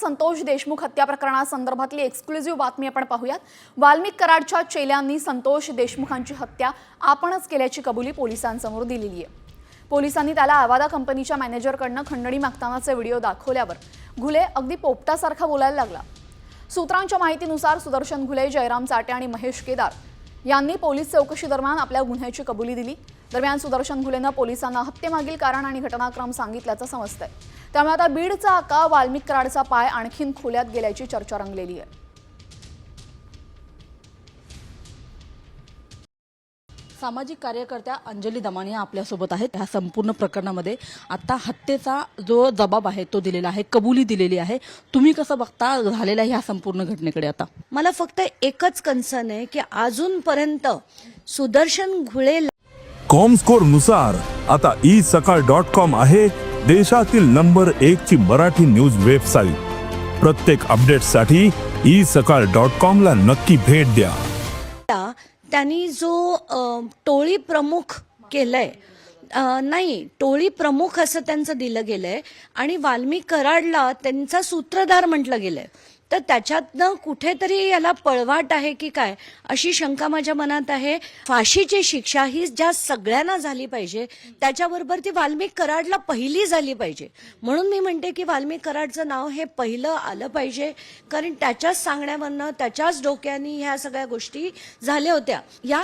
संतोष देशमुख हत्या प्रकरणासंदर्भातली एक्सक्लुझिव्ह बातमी आपण पाहूयात। वाल्मिक कराडच्या चेल्यांनी संतोष देशमुखांची हत्या आपणच केल्याची कबुली पोलिसांसमोर दिलेली आहे। पोलिसांनी त्याला आवादा कंपनीच्या मॅनेजरकडनं खंडणी मागतानाचे व्हिडिओ दाखवल्यावर घुले अगदी पोपटासारखा बोलायला लागला। सूत्रांच्या माहितीनुसार सुदर्शन घुले, जयराम चाटे आणि महेश केदार यांनी पोलीस चौकशी दरम्यान आपल्या गुन्ह्याची कबुली दिली। दरम्यान सुदर्शन घुलेनं पोलिसांना हत्येमागील कारण आणि घटनाक्रम सांगितल्याचं समजतंय। त्यामुळे आता बीडचा आका वाल्मिक कराडचा पाय आणखीन खोल्यात गेल्याची चर्चा रंगलेली आहे। सामाजिक कार्यकर्त्या अंजली दमानी आपल्यासोबत आहेत। ह्या संपूर्ण प्रकरणामध्ये आता हत्येचा जो जबाब आहे तो दिलेला आहे, कबुली दिलेली आहे। तुम्ही कसं बघता झालेल्या ह्या संपूर्ण घटनेकडे? आता मला फक्त एकच कन्सर्न आहे की अजूनपर्यंत सुदर्शन घुले कॉमस्कोर नुसार आता isakal.com आहे देशातील नंबर 1 ची मराठी न्यूज वेबसाईट। प्रत्येक अपडेटसाठी isakal.com ला नक्की भेट द्या। त्यांनी जो टोळी प्रमुख केलंय, नाही टोळी प्रमुख असं त्यांचं दिलं गेलंय आणि वाल्मिक कराडला त्यांचा सूत्रधार म्हटलं गेलंय, तर त्याच्यातनं कुठेतरी याला पळवाट आहे की काय अशी शंका माझ्या मनात आहे। फाशीची शिक्षा ही ज्या सगळ्यांना झाली पाहिजे त्याच्याबरोबर ती वाल्मिक कराडला पहिली झाली पाहिजे। म्हणून मी म्हणते की वाल्मिक कराडचं नाव हे पहिलं आलं पाहिजे, कारण त्याच्याच सांगण्यावरनं त्याच्याच डोक्यानी ह्या सगळ्या गोष्टी झाल्या होत्या। या